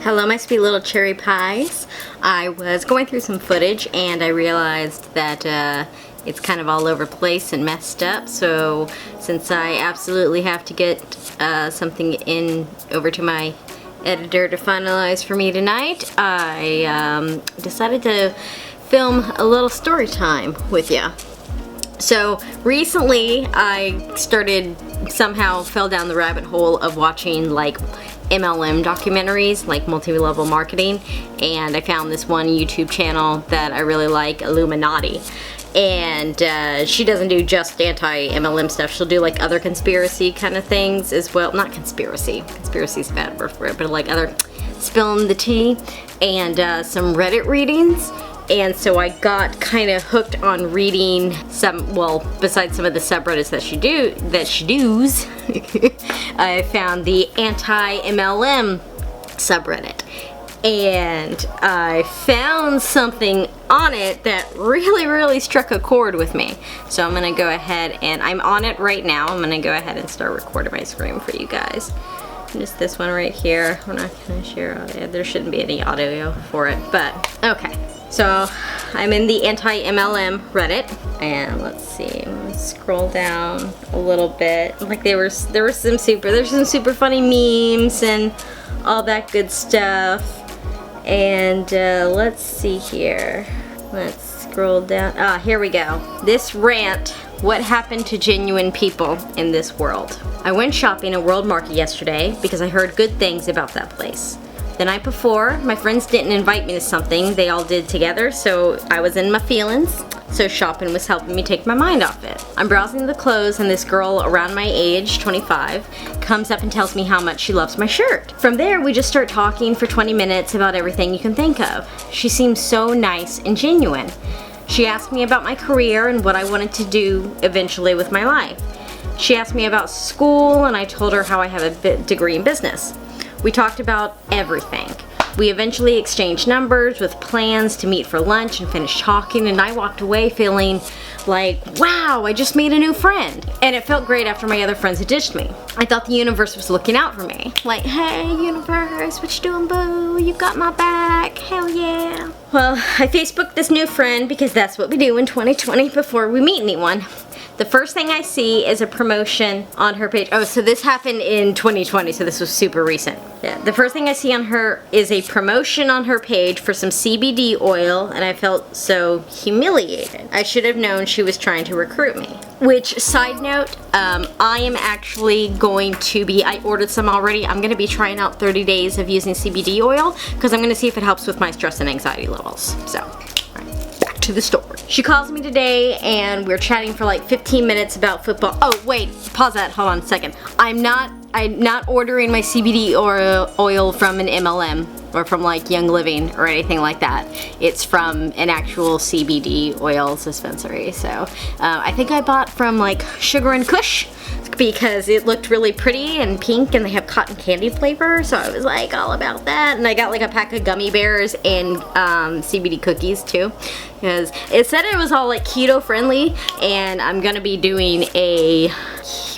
Hello my sweet little cherry pies. I was going through some footage and I realized that it's kind of all over the place and messed up, so since I absolutely have to get something over to my editor to finalize for me tonight, I decided to film a little story time with you. So recently I somehow fell down the rabbit hole of watching like MLM documentaries, like multi-level marketing, and I found this one YouTube channel that I really like, Illuminati. And she doesn't do just anti-MLM stuff, she'll do like other conspiracy kind of things as well. Not conspiracy, conspiracy's a bad word for it, but like other spilling the tea and some Reddit readings. And so I got kind of hooked on reading some, well, besides some of the subreddits that she does, I found the anti-MLM subreddit. And I found something on it that really struck a chord with me. So I'm gonna go ahead and, I'm on it right now, I'm gonna go ahead and start recording my screen for you guys. Just this one right here. We're not gonna share audio. There shouldn't be any audio for it, but okay. So I'm in the anti-MLM Reddit, and let's see, let's scroll down a little bit. Like there's some super funny memes and all that good stuff. And let's see here. Let's scroll down. Here we go. This rant, what happened to genuine people in this world? I went shopping at World Market yesterday because I heard good things about that place. The night before, my friends didn't invite me to something, they all did together, so I was in my feelings, so shopping was helping me take my mind off it. I'm browsing the clothes and this girl around my age, 25, comes up and tells me how much she loves my shirt. From there, we just start talking for 20 minutes about everything you can think of. She seems so nice and genuine. She asked me about my career and what I wanted to do eventually with my life. She asked me about school and I told her how I have a degree in business. We talked about everything. We eventually exchanged numbers with plans to meet for lunch and finish talking, and I walked away feeling like, wow, I just made a new friend. And it felt great after my other friends had ditched me. I thought the universe was looking out for me. Like, hey universe, what you doing, boo? You got my back, hell yeah. Well, I Facebooked this new friend because that's what we do in 2020 before we meet anyone. The first thing I see is a promotion on her page. Oh, so this happened in 2020, so this was super recent. Yeah, the first thing I see on her is a promotion on her page for some CBD oil, and I felt so humiliated. I should have known she was trying to recruit me. Which, side note, I am actually going to be, I ordered some already, I'm going to be trying out 30 days of using CBD oil, because I'm going to see if it helps with my stress and anxiety levels. So, to the store. She calls me today and we're chatting for like 15 minutes about football. Oh wait, pause that, hold on a second. I'm not ordering my CBD oil from an MLM or from like Young Living or anything like that. It's from an actual CBD oil dispensary. So I think I bought from like Sugar and Kush because it looked really pretty and pink and they have cotton candy flavor, so I was like all about that. And I got like a pack of gummy bears and CBD cookies too, because it said it was all like keto friendly, and I'm gonna be doing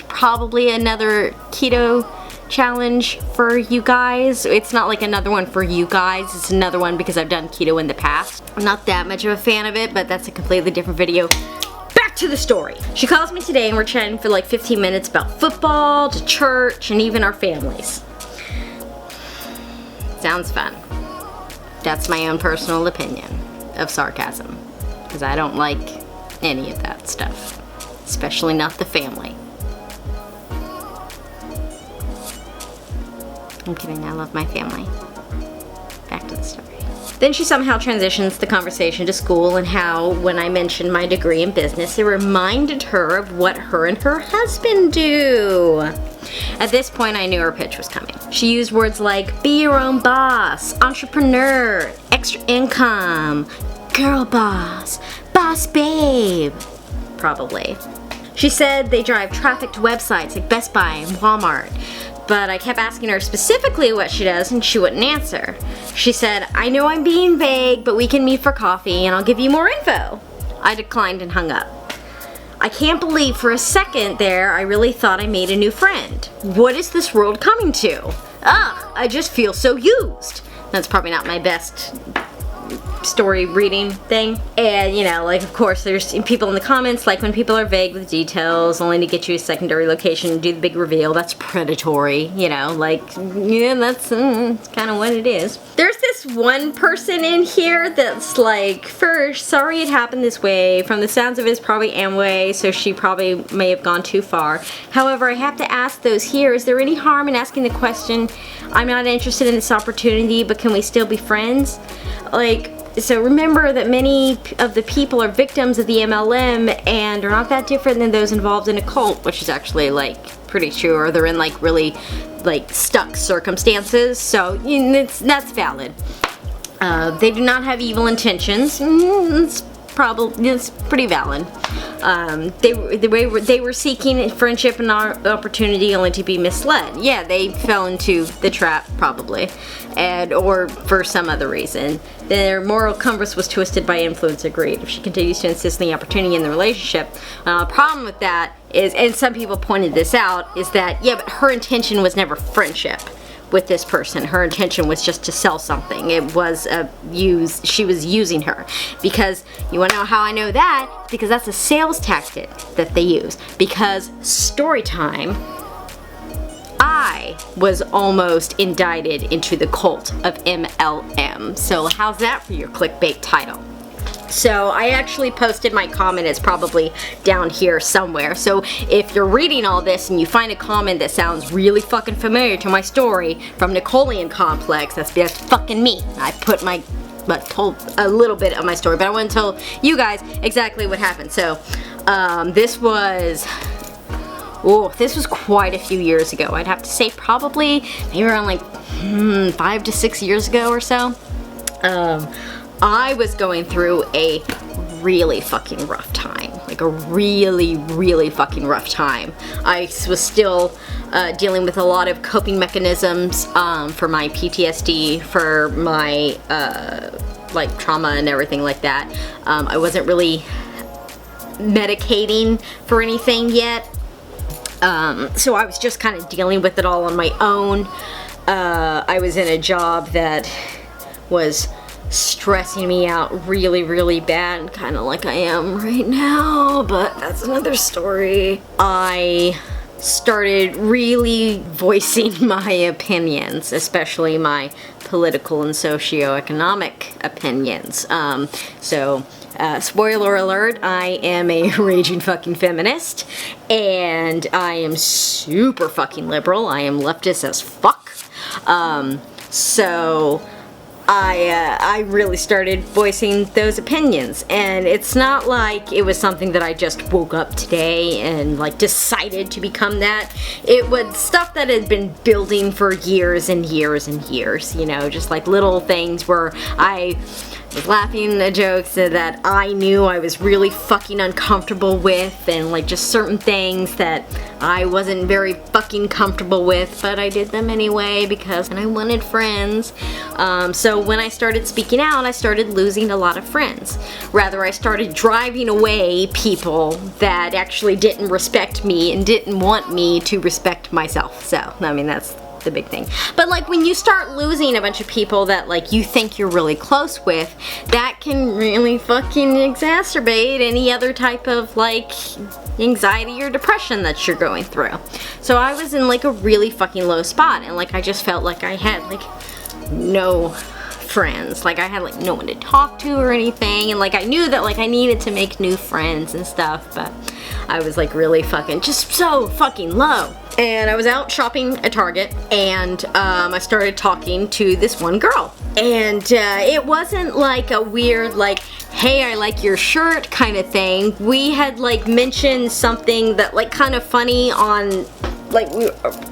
probably another keto challenge for you guys. It's not like another one for you guys, it's another one because I've done keto in the past. I'm not that much of a fan of it, but that's a completely different video. To the story. She calls me today and we're chatting for like 15 minutes about football, to church, and even our families. Sounds fun. That's my own personal opinion of sarcasm, because I don't like any of that stuff, especially not the family. I'm kidding, I love my family. Back to the story. Then she somehow transitions the conversation to school and how, when I mentioned my degree in business, it reminded her of what her and her husband do. At this point, I knew her pitch was coming. She used words like, be your own boss, entrepreneur, extra income, girl boss, boss babe, probably. She said they drive traffic to websites like Best Buy and Walmart. But I kept asking her specifically what she does and she wouldn't answer. She said, I know I'm being vague, but we can meet for coffee and I'll give you more info. I declined and hung up. I can't believe for a second there I really thought I made a new friend. What is this world coming to? Ugh, I just feel so used. That's probably not my best story reading thing. And you know, like, of course there's people in the comments, like when people are vague with details only to get you a secondary location and do the big reveal. That's predatory, you know, like, yeah, that's kind of what it is. There's this one person in here that's like, first, sorry it happened this way. From the sounds of it, it's probably Amway, so she probably may have gone too far. However, I have to ask those here, is there any harm in asking the question, I'm not interested in this opportunity, but can we still be friends? Like, so remember that many of the people are victims of the MLM and are not that different than those involved in a cult, which is actually like pretty true, or they're in like really like stuck circumstances, so you know, that's valid. They do not have evil intentions. It's pretty valid. They were seeking friendship and opportunity only to be misled. Yeah, they fell into the trap probably, or for some other reason. Their moral compass was twisted by influence or greed. If she continues to insist on the opportunity in the relationship, problem with that is, and some people pointed this out, is that yeah, but her intention was never friendship with this person. Her intention was just to sell something. It was she was using her. Because you want to know how I know that? Because that's a sales tactic that they use. Because story time, I was almost indicted into the cult of MLM. So how's that for your clickbait title? So I actually posted my comment, it's probably down here somewhere. So if you're reading all this and you find a comment that sounds really fucking familiar to my story from Napoleon Complex, that's fucking me. I told a little bit of my story, but I want to tell you guys exactly what happened. So this was quite a few years ago. I'd have to say probably maybe around like 5 to 6 years ago or so. I was going through a really fucking rough time. Like a really, really fucking rough time. I was still dealing with a lot of coping mechanisms for my PTSD, for my like trauma and everything like that. I wasn't really medicating for anything yet. So I was just kind of dealing with it all on my own. I was in a job that was stressing me out really, really bad, kind of like I am right now, but that's another story. I started really voicing my opinions, especially my political and socioeconomic opinions. Spoiler alert, I am a raging fucking feminist, and I am super fucking liberal. I am leftist as fuck. I really started voicing those opinions, and it's not like it was something that I just woke up today and like decided to become that. It was stuff that had been building for years and years and years, you know, just like little things where I was laughing at jokes that I knew I was really fucking uncomfortable with, and like just certain things that I wasn't very fucking comfortable with, but I did them anyway because I wanted friends. So when I started speaking out, I started losing a lot of friends. Rather, I started driving away people that actually didn't respect me and didn't want me to respect myself. So, I mean, that's the big thing. But like when you start losing a bunch of people that like you think you're really close with, that can really fucking exacerbate any other type of like anxiety or depression that you're going through. So I was in like a really fucking low spot, and like I just felt like I had like no friends. Like I had like no one to talk to or anything, and like I knew that like I needed to make new friends and stuff, but I was like really fucking just so fucking low. And I was out shopping at Target, and I started talking to this one girl. And it wasn't like a weird like, hey, I like your shirt kind of thing. We had like mentioned something that like kind of funny on like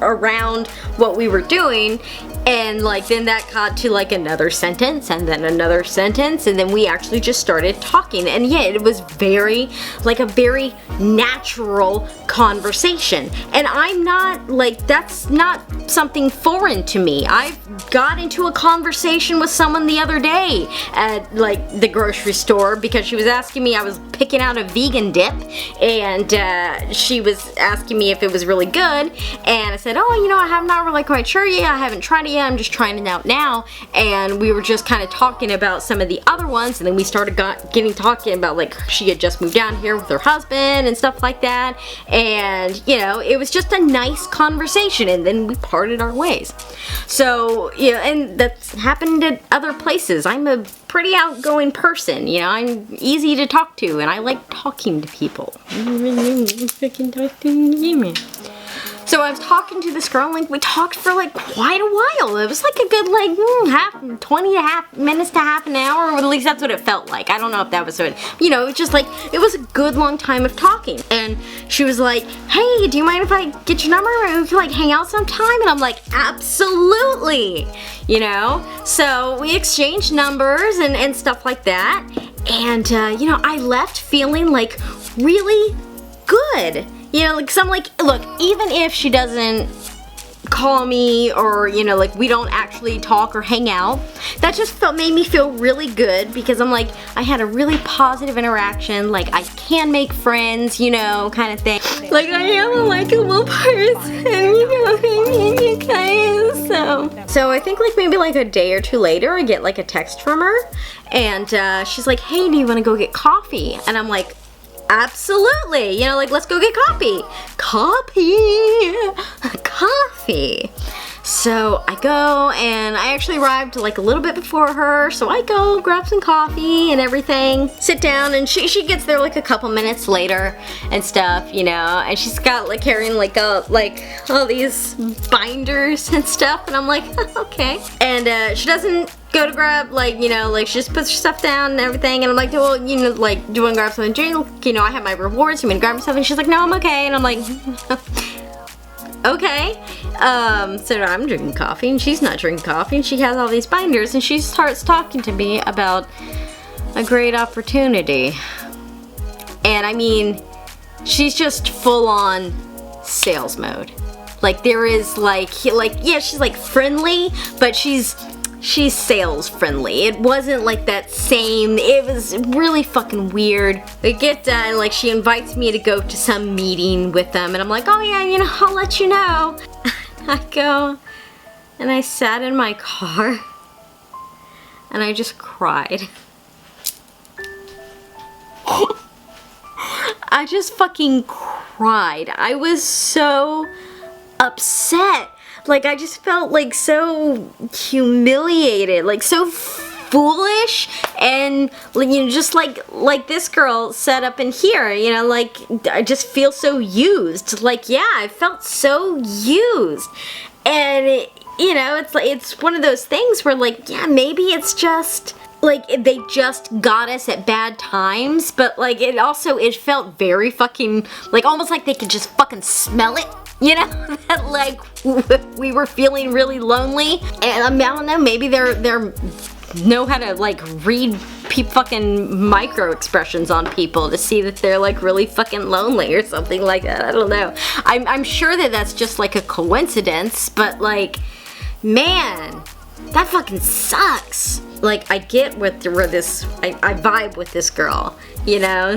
around what we were doing, and like then that got to like another sentence and then another sentence, and then we actually just started talking. And yeah, it was very like a very natural conversation, and I'm not like, that's not something foreign to me. I got into a conversation with someone the other day at like the grocery store because she was asking me, I was picking out a vegan dip, and she was asking me if it was really good, and I said, oh, you know, I'm not really quite sure yet, I haven't tried it yet, I'm just trying it out now. And we were just kind of talking about some of the other ones, and then we started getting talking about like she had just moved down here with her husband and stuff like that. And you know, it was just a nice conversation, and then we parted our ways. So, you know, and that's happened at other places. I'm a pretty outgoing person, you know, I'm easy to talk to, and I like talking to people. So I was talking to this girl, like we talked for like quite a while. It was like a good like 20 minutes to half an hour, or at least that's what it felt like. I don't know if that was what, you know, it was just like, it was a good long time of talking. And she was like, hey, do you mind if I get your number and we can like hang out sometime? And I'm like, absolutely, you know? So we exchanged numbers and stuff like that. And, you know, I left feeling like really good. You know, like, 'cause I'm like, look, even if she doesn't call me, or, you know, like, we don't actually talk or hang out, that just made me feel really good, because I'm like, I had a really positive interaction, like, I can make friends, you know, kind of thing. Like, I am a likable person, you know, guys, so I think, like, maybe, like, a day or two later, I get, like, a text from her, and, she's like, hey, do you want to go get coffee? And I'm like, absolutely, you know, like, let's go get coffee. Coffee. So I go, and I actually arrived like a little bit before her, so I go grab some coffee and everything, sit down, and she gets there like a couple minutes later and stuff, you know, and she's got like carrying like all these binders and stuff, and I'm like, okay. And she doesn't go to grab, like, you know, like, she just puts her stuff down and everything, and I'm like, well, you know, like, do you want to grab something to drink? You know, I have my rewards, you want me to grab something? She's like, no, I'm okay, and I'm like, okay. So I'm drinking coffee, and she's not drinking coffee, and she has all these binders, and she starts talking to me about a great opportunity. And I mean, she's just full on sales mode. Like, there is like, yeah, she's like friendly, but she's sales friendly. It wasn't like that same, it was really fucking weird. We get done, like, she invites me to go to some meeting with them, and I'm like, oh yeah, you know, I'll let you know. I go, and I sat in my car, and I just cried. I just fucking cried. I was so upset. Like, I just felt like so humiliated, like so foolish, and, you know, just like this girl set up in here, you know, like, I just feel so used. Like, yeah, I felt so used. And you know, it's like, it's one of those things where, like, yeah, maybe it's just like they just got us at bad times, but like it felt very fucking, like, almost like they could just fucking smell it. You know, that like we were feeling really lonely, and I don't know, maybe they're know how to like read fucking micro expressions on people to see that they're like really fucking lonely or something like that. I don't know. I'm sure that that's just like a coincidence, but like, man, that fucking sucks. Like, I get where this, I vibe with this girl, you know?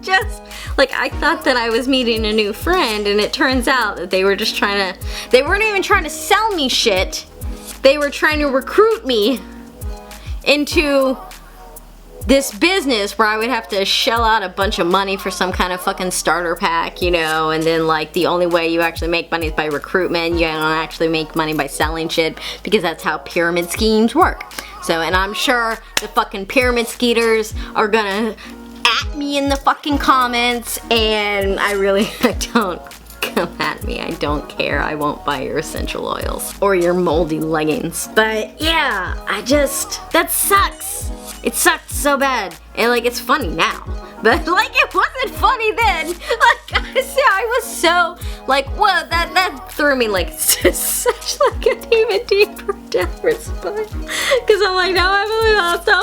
Just, like, I thought that I was meeting a new friend, and it turns out that they were just they weren't even trying to sell me shit. They were trying to recruit me into this business where I would have to shell out a bunch of money for some kind of fucking starter pack, you know, and then like the only way you actually make money is by recruitment. You don't actually make money by selling shit, because that's how pyramid schemes work. So, and I'm sure the fucking pyramid skeeters are gonna at me in the fucking comments, and I don't. Come at me, I don't care. I won't buy your essential oils or your moldy leggings. But yeah, that sucks. It sucked so bad. And like, it's funny now, but like, it wasn't funny then. Like, I was so like, whoa, that threw me like such like an even deeper down response. Cause I'm like, now I've only lost all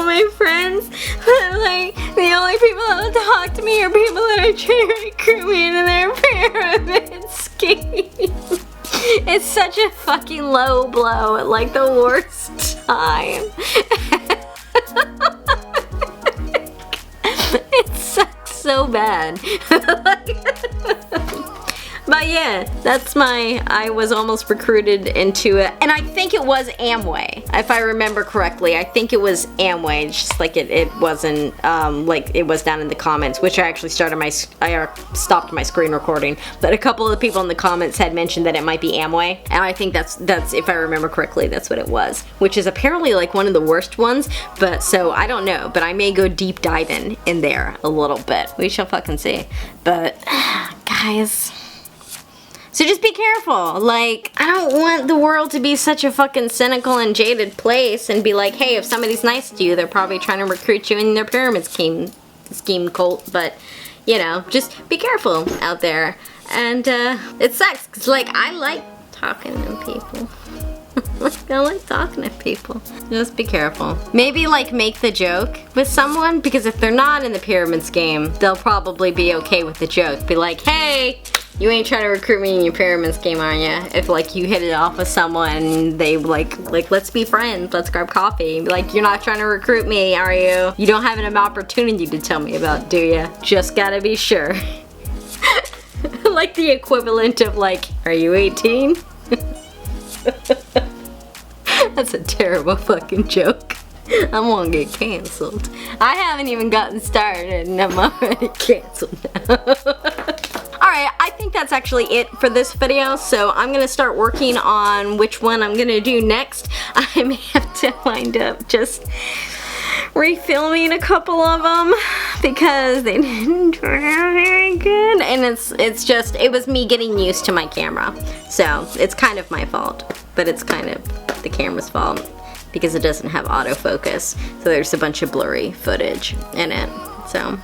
my friends. But like, the only people that will talk to me are people that are trying to recruit me into their pyramid scheme. It's such a fucking low blow at like the worst time. It sucks so bad. But But yeah, that's I was almost recruited into it. And I think it was Amway, if I remember correctly. I think it was Amway, just like it wasn't, like it was down in the comments, which I actually stopped my screen recording. But a couple of the people in the comments had mentioned that it might be Amway. And I think that's if I remember correctly, that's what it was. Which is apparently like one of the worst ones, but so I don't know. But I may go deep diving in there a little bit. We shall fucking see. But, guys... So just be careful. Like, I don't want the world to be such a fucking cynical and jaded place and be like, hey, if somebody's nice to you, they're probably trying to recruit you in their pyramid scheme cult. But, you know, just be careful out there. And it sucks, because, like, I like talking to people. I like talking to people. Just be careful. Maybe, like, make the joke with someone, because if they're not in the pyramid scheme, they'll probably be okay with the joke. Be like, hey... You ain't trying to recruit me in your pyramid scheme, are ya? If, like, you hit it off with someone, they, like, let's be friends, let's grab coffee. Like, you're not trying to recruit me, are you? You don't have an opportunity to tell me about, do ya? Just gotta be sure. Like the equivalent of, like, are you 18? That's a terrible fucking joke. I'm gonna get canceled. I haven't even gotten started and I'm already canceled now. Alright, I think that's actually it for this video, so I'm gonna start working on which one I'm gonna do next. I may have to wind up just refilming a couple of them because they didn't turn out very good, and it was me getting used to my camera, so it's kind of my fault, but it's kind of the camera's fault because it doesn't have autofocus, so there's a bunch of blurry footage in it, so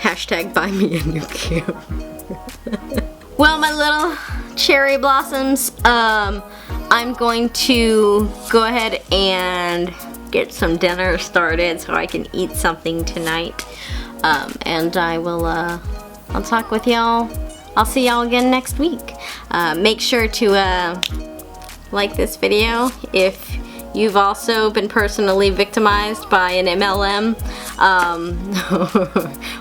hashtag buy me a new camera. Well, my little cherry blossoms, I'm going to go ahead and get some dinner started so I can eat something tonight, and I will I'll talk with y'all. I'll see y'all again next week. Make sure to like this video if you've also been personally victimized by an MLM,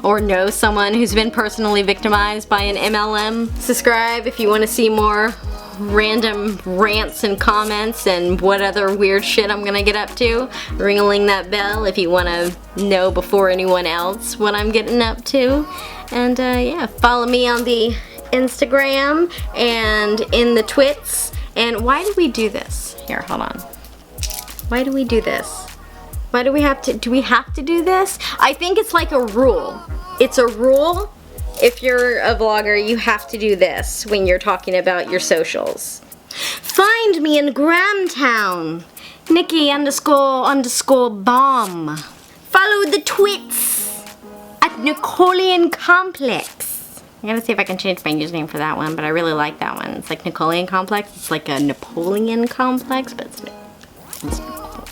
or know someone who's been personally victimized by an MLM. Subscribe if you want to see more random rants and comments and what other weird shit I'm gonna get up to. Ring-a-ling that bell if you want to know before anyone else what I'm getting up to. And yeah, follow me on the Instagram and in the twits. And why do we do this? Here, hold on. Why do we do this? Why do we have to do this? I think it's like a rule. It's a rule. If you're a vlogger, you have to do this when you're talking about your socials. Find me in Gramtown. Nikki __ bomb. Follow the twits at Napoleon Complex. I gotta see if I can change my username for that one, but I really like that one. It's like Napoleon Complex. It's like a Napoleon Complex, but it's Nicole.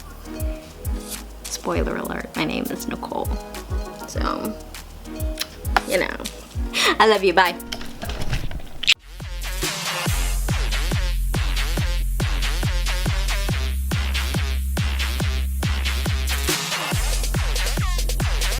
Spoiler alert, my name is Nicole. So, you know. I love you, bye.